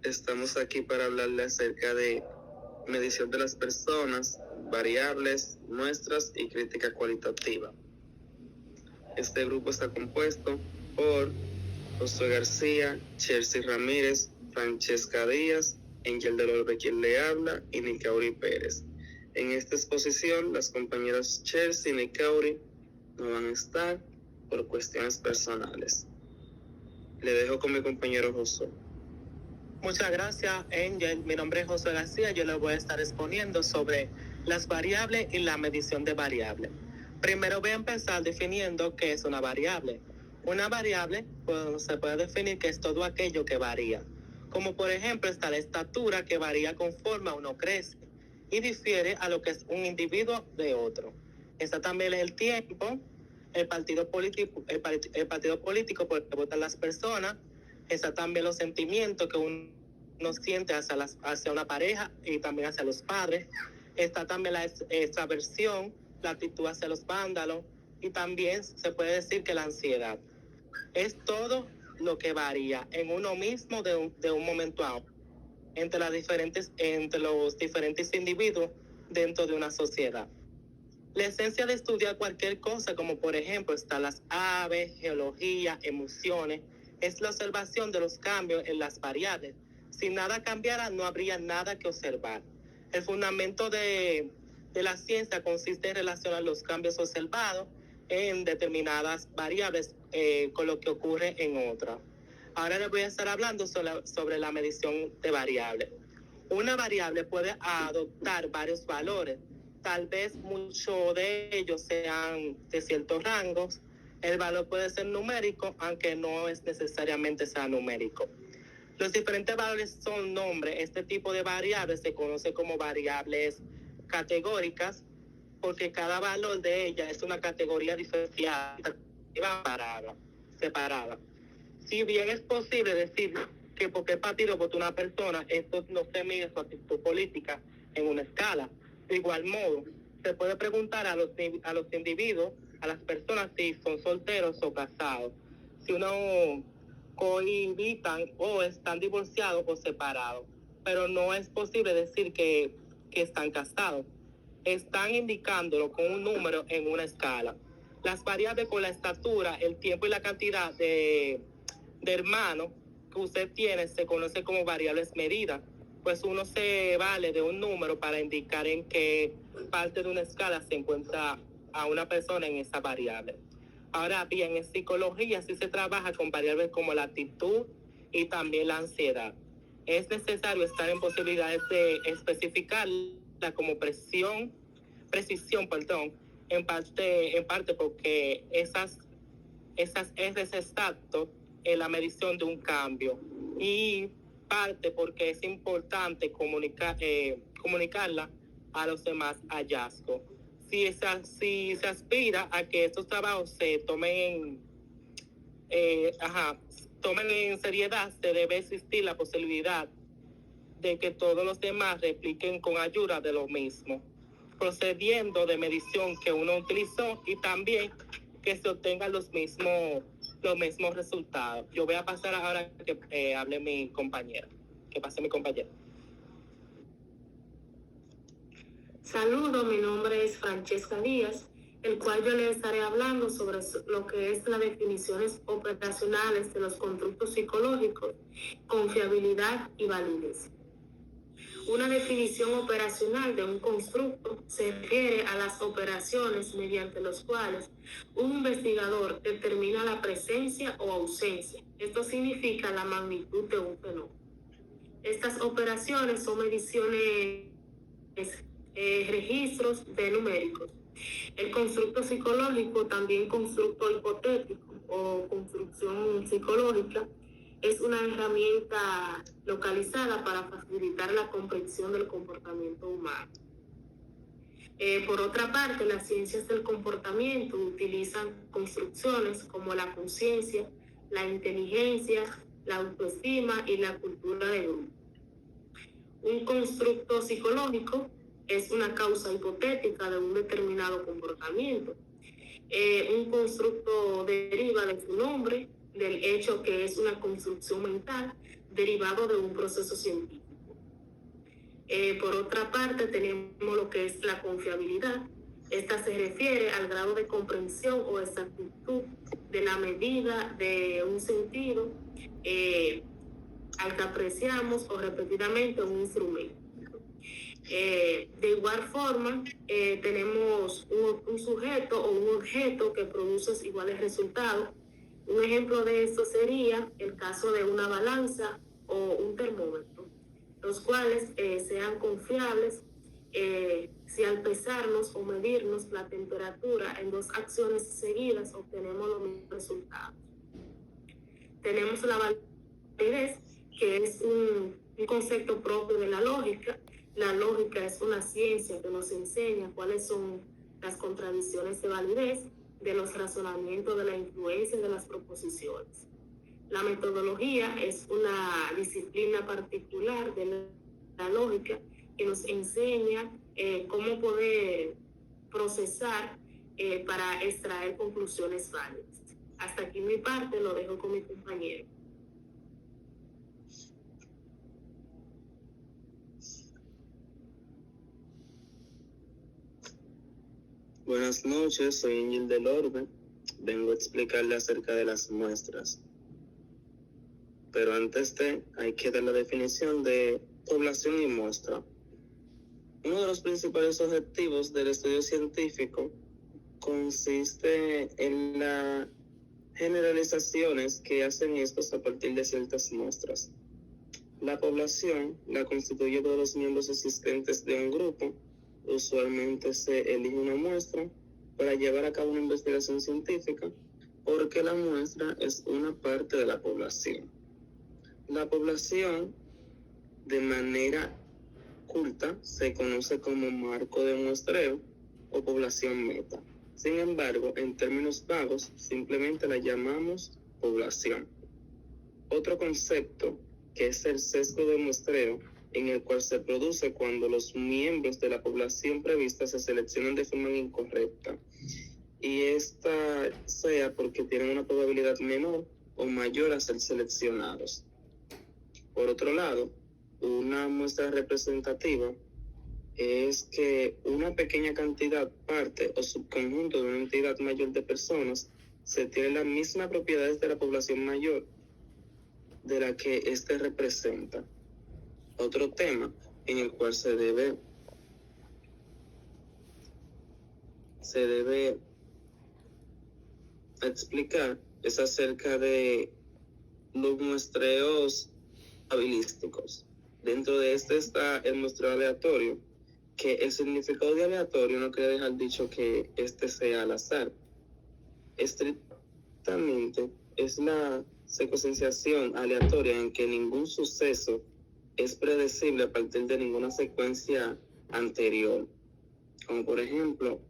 Estamos aquí para hablarle acerca de medición de las personas, variables, muestras y crítica cualitativa. Este grupo está compuesto por Josué García, Chelsea Ramírez, Francesca Díaz, Angel de Lorbe quien le habla y Nicauri Pérez. En esta exposición, las compañeras Chelsea y Nicauri no van a estar por cuestiones personales. Le dejo con mi compañero Josué. Muchas gracias, Angel. Mi nombre es José García. Yo les voy a estar exponiendo sobre las variables y la medición de variables. Primero voy a empezar definiendo qué es una variable. Una variable se puede definir que es todo aquello que varía. Como por ejemplo está la estatura, que varía conforme uno crece y difiere a lo que es un individuo de otro. Está también el tiempo, el partido político por el que votan las personas. Está también los sentimientos que uno siente hacia una pareja y también hacia los padres. Está también la extraversión, la actitud hacia los vándalos, y también se puede decir que la ansiedad. Es todo lo que varía en uno mismo de un momento a otro, entre los diferentes individuos dentro de una sociedad. La esencia de estudiar cualquier cosa, como por ejemplo están las aves, geología, emociones, es la observación de los cambios en las variables. Si nada cambiara, no habría nada que observar. El fundamento de la ciencia consiste en relacionar los cambios observados en determinadas variables con lo que ocurre en otras. Ahora les voy a estar hablando sobre la medición de variables. Una variable puede adoptar varios valores. Tal vez muchos de ellos sean de ciertos rangos. El valor puede ser numérico, aunque no es necesariamente sea numérico. Los diferentes valores son nombres. Este tipo de variables se conoce como variables categóricas, porque cada valor de ellas es una categoría diferenciada, separada. Si bien es posible decir que por qué partido votó una persona, esto no se mide su actitud política en una escala. De igual modo, se puede preguntar a los individuos, a las personas, si son solteros o casados, si uno cohabitan o están divorciados o separados, pero no es posible decir que están casados. Están indicándolo con un número en una escala. Las variables con la estatura, el tiempo y la cantidad de hermanos que usted tiene se conoce como variables medidas, pues uno se vale de un número para indicar en qué parte de una escala se encuentra a una persona en esa variable. Ahora bien, en psicología sí se trabaja con variables como la actitud y también la ansiedad. Es necesario estar en posibilidades de especificarla como precisión, en parte porque esas es exacto en la medición de un cambio, y parte porque es importante comunicarla a los demás hallazgos. Si se aspira a que estos trabajos se tomen en seriedad, se debe existir la posibilidad de que todos los demás repliquen con ayuda de lo mismo, procediendo de medición que uno utilizó, y también que se obtengan los mismos resultados. Yo voy a pasar ahora que hable mi compañera. Que pase mi compañera. Saludos, mi nombre es Francesca Díaz, el cual yo les estaré hablando sobre lo que es las definiciones operacionales de los constructos psicológicos, confiabilidad y validez. Una definición operacional de un constructo se refiere a las operaciones mediante las cuales un investigador determina la presencia o ausencia. Esto significa la magnitud de un fenómeno. Estas operaciones son mediciones, registros de numéricos. El constructo psicológico, también constructo hipotético o construcción psicológica, es una herramienta localizada para facilitar la comprensión del comportamiento humano. Por otra parte, las ciencias del comportamiento utilizan construcciones como la conciencia, la inteligencia, la autoestima y la cultura de grupo. Un constructo psicológico es una causa hipotética de un determinado comportamiento. Un constructo deriva de su nombre, del hecho que es una construcción mental derivado de un proceso científico. Por otra parte, tenemos lo que es la confiabilidad. Esta se refiere al grado de comprensión o exactitud de la medida de un sentido al que apreciamos o repetidamente un instrumento. De igual forma, tenemos un sujeto o un objeto que produce iguales resultados. Un ejemplo de esto sería el caso de una balanza o un termómetro, los cuales sean confiables si al pesarnos o medirnos la temperatura en dos acciones seguidas obtenemos los mismos resultados. Tenemos la validez, que es un concepto propio de la lógica. La lógica es una ciencia que nos enseña cuáles son las contradicciones de validez de los razonamientos de la influencia de las proposiciones. La metodología es una disciplina particular de la lógica que nos enseña cómo poder procesar para extraer conclusiones válidas. Hasta aquí mi parte, lo dejo con mi compañero. Buenas noches, soy Ingil del Orbe. Vengo a explicarle acerca de las muestras. Pero antes hay que dar la definición de población y muestra. Uno de los principales objetivos del estudio científico consiste en las generalizaciones que hacen estos a partir de ciertas muestras. La población la constituye todos los miembros existentes de un grupo. Usualmente se elige una muestra para llevar a cabo una investigación científica porque la muestra es una parte de la población. La población, de manera culta, se conoce como marco de muestreo o población meta. Sin embargo, en términos vagos, simplemente la llamamos población. Otro concepto, que es el sesgo de muestreo, en el cual se produce cuando los miembros de la población prevista se seleccionan de forma incorrecta, y esta sea porque tienen una probabilidad menor o mayor a ser seleccionados. Por otro lado, una muestra representativa es que una pequeña cantidad, parte o subconjunto de una entidad mayor de personas se tiene las mismas propiedades de la población mayor de la que éste representa. Otro tema en el cual se debe explicar es acerca de los muestreos habilísticos. Dentro de este está el muestreo aleatorio, que el significado de aleatorio no quiere dejar dicho que este sea al azar. Estrictamente es la secuenciación aleatoria en que ningún suceso es predecible a partir de ninguna secuencia anterior. Como por ejemplo,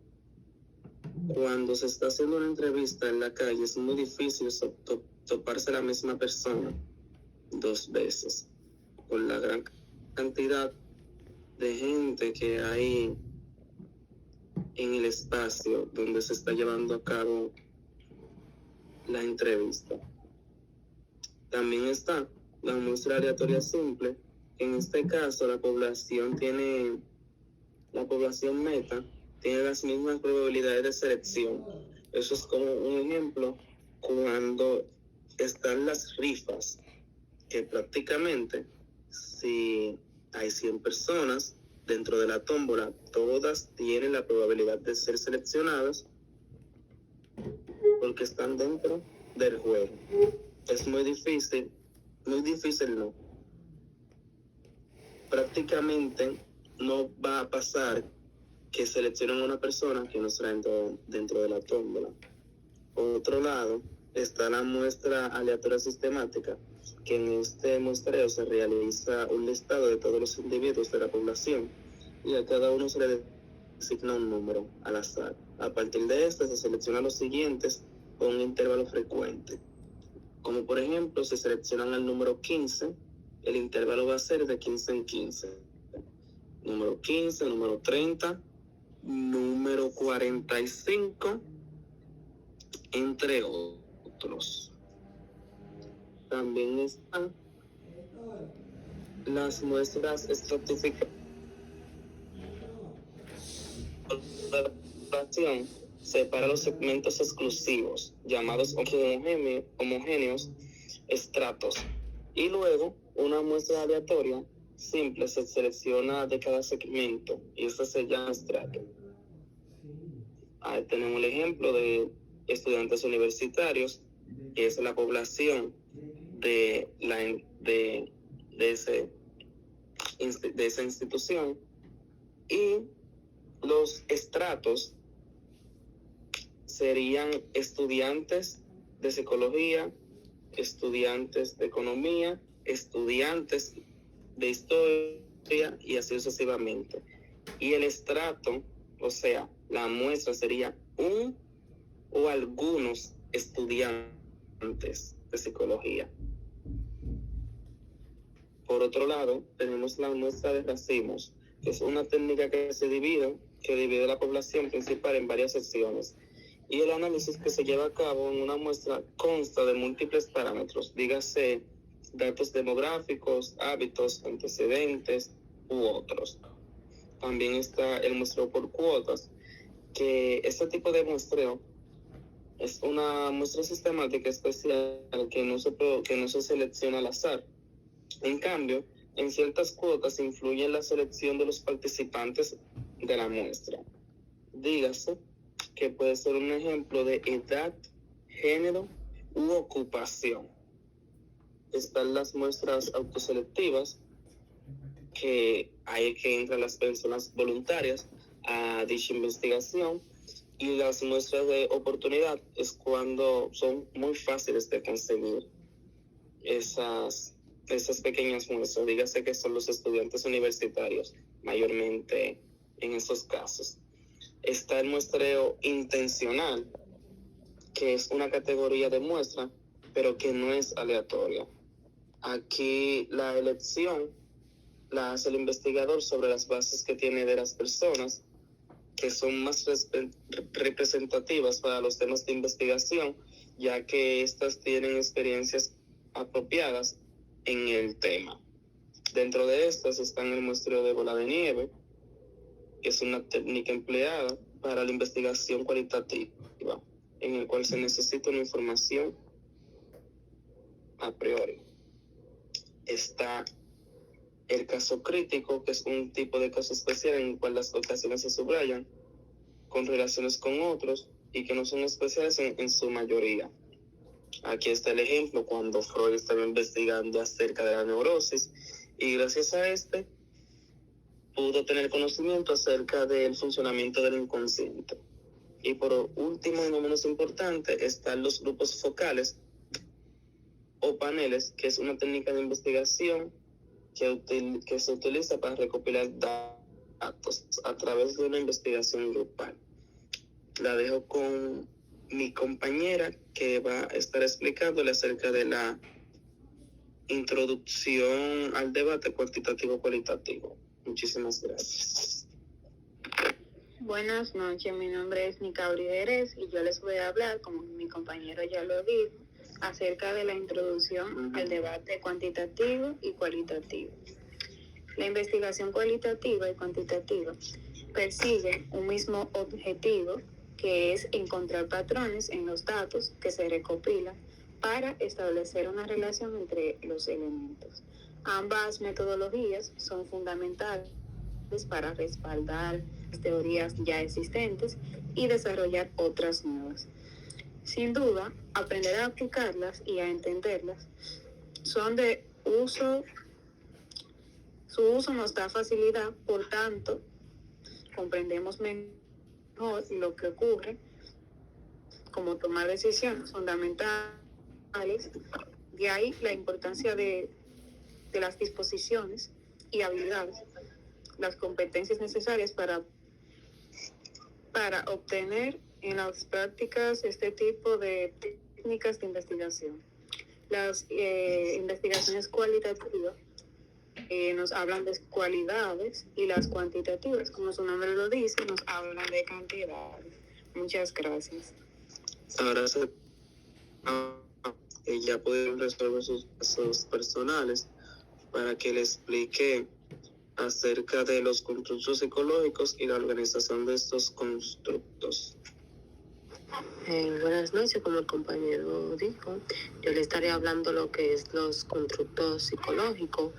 cuando se está haciendo una entrevista en la calle, es muy difícil toparse la misma persona dos veces, por la gran cantidad de gente que hay en el espacio donde se está llevando a cabo la entrevista. También está la muestra aleatoria simple. En este caso, la población meta tiene las mismas probabilidades de selección. Eso es como un ejemplo cuando están las rifas, que prácticamente si hay 100 personas dentro de la tómbola, todas tienen la probabilidad de ser seleccionadas porque están dentro del juego. Es muy difícil no. Prácticamente no va a pasar que seleccionen a una persona que no está dentro de la tómbola. Por otro lado, está la muestra aleatoria sistemática, que en este muestreo se realiza un listado de todos los individuos de la población y a cada uno se le designa un número al azar. A partir de este se seleccionan los siguientes con un intervalo frecuente. Como por ejemplo, si seleccionan al número 15, el intervalo va a ser de 15 en 15. Número 15, número 30, número 45, entre otros. También está Las muestras estratificadas separa los segmentos exclusivos, llamados homogéneos, estratos, y luego una muestra aleatoria simple se selecciona de cada segmento y eso se llama estrato. Ahí tenemos el ejemplo de estudiantes universitarios, que es la población de esa institución, y los estratos serían estudiantes de psicología, estudiantes de economía, estudiantes de historia y así sucesivamente. Y el estrato, o sea, la muestra sería un o algunos estudiantes de psicología. Por otro lado, tenemos la muestra de racimos, que es una técnica que divide la población principal en varias secciones. Y el análisis que se lleva a cabo en una muestra consta de múltiples parámetros, dígase datos demográficos, hábitos, antecedentes u otros. También está el muestreo por cuotas, que este tipo de muestreo es una muestra sistemática especial que no se selecciona al azar. En cambio, en ciertas cuotas influye la selección de los participantes de la muestra. Dígase que puede ser un ejemplo de edad, género u ocupación. Están las muestras autoselectivas, que hay que entrar las personas voluntarias a dicha investigación, y las muestras de oportunidad es cuando son muy fáciles de conseguir esas pequeñas muestras, dígase que son los estudiantes universitarios, mayormente en estos casos. Está el muestreo intencional, que es una categoría de muestra, pero que no es aleatoria. Aquí la elección la hace el investigador sobre las bases que tiene de las personas que son más representativas para los temas de investigación, ya que éstas tienen experiencias apropiadas en el tema. Dentro de estas están el muestreo de bola de nieve, que es una técnica empleada para la investigación cualitativa, en el cual se necesita una información a priori. Está el caso crítico, que es un tipo de caso especial en el cual las ocasiones se subrayan con relaciones con otros y que no son especiales en su mayoría. Aquí está el ejemplo cuando Freud estaba investigando acerca de la neurosis y gracias a pudo tener conocimiento acerca del funcionamiento del inconsciente. Y por último y no menos importante están los grupos focales o paneles, que es una técnica de investigación que se utiliza para recopilar datos a través de una investigación grupal. La dejo con mi compañera, que va a estar explicándole acerca de la introducción al debate cuantitativo-cualitativo. Muchísimas gracias. Buenas noches, mi nombre es Nicauri Jerez y yo les voy a hablar, como mi compañero ya lo dijo, acerca de la introducción al debate cuantitativo y cualitativo. La investigación cualitativa y cuantitativa persigue un mismo objetivo, que es encontrar patrones en los datos que se recopilan para establecer una relación entre los elementos. Ambas metodologías son fundamentales para respaldar las teorías ya existentes y desarrollar otras nuevas. Sin duda, aprender a aplicarlas y a entenderlas son de uso, su uso nos da facilidad, por tanto, comprendemos mejor lo que ocurre, como tomar decisiones fundamentales. De ahí la importancia de las disposiciones y habilidades, las competencias necesarias para obtener en las prácticas este tipo de técnicas de investigación. Las investigaciones cualitativas nos hablan de cualidades y las cuantitativas, como su nombre lo dice, nos hablan de cantidades. Muchas gracias. Ahora ya pudieron resolver sus casos personales, para que le explique acerca de los constructos psicológicos y la organización de estos constructos. Buenas noches, como el compañero dijo, yo le estaré hablando lo que es los constructos psicológicos,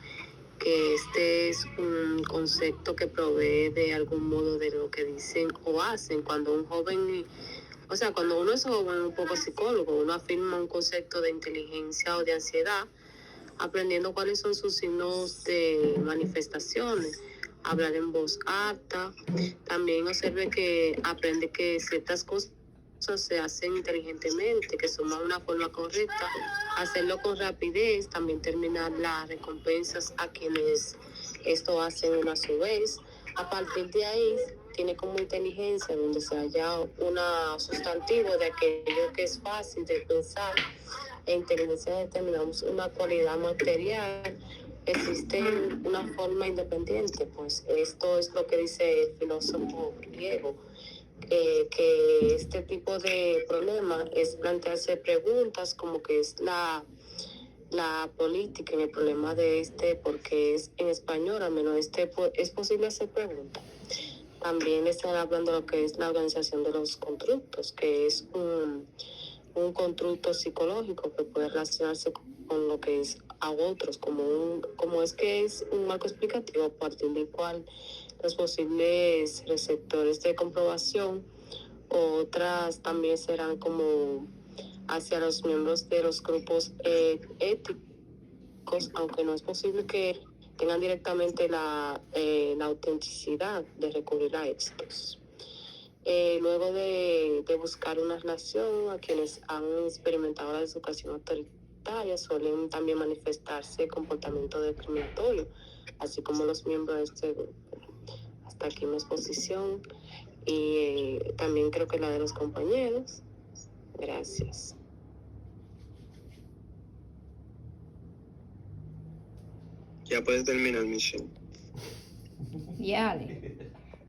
que este es un concepto que provee de algún modo de lo que dicen o hacen cuando un joven, o sea, cuando uno es joven, un poco psicólogo, uno afirma un concepto de inteligencia o de ansiedad, aprendiendo cuáles son sus signos de manifestaciones, hablar en voz alta, también observe que aprende que ciertas cosas se hacen inteligentemente, que son una forma correcta, hacerlo con rapidez, también terminar las recompensas a quienes esto hacen una a su vez. A partir de ahí, tiene como inteligencia, donde se halla una sustantivo de aquello que es fácil de pensar. En inteligencia determinamos una cualidad material, existe una forma independiente, pues esto es lo que dice el filósofo griego, que este tipo de problema es plantearse preguntas como que es la política en el problema de porque es en español, al menos es posible hacer preguntas. También están hablando de lo que es la organización de los constructos, que es un constructo psicológico que puede relacionarse con lo que es a otros, como es que es un marco explicativo a partir del cual los posibles receptores de comprobación, otras también serán como hacia los miembros de los grupos éticos, aunque no es posible que tengan directamente la autenticidad de recurrir a estos. Luego de buscar una relación, a quienes han experimentado la educación autoritaria suelen también manifestarse comportamiento discriminatorio, así como los miembros de este grupo. Hasta aquí mi exposición y también creo que la de los compañeros. Gracias. Ya puedes terminar, Michelle. Yale.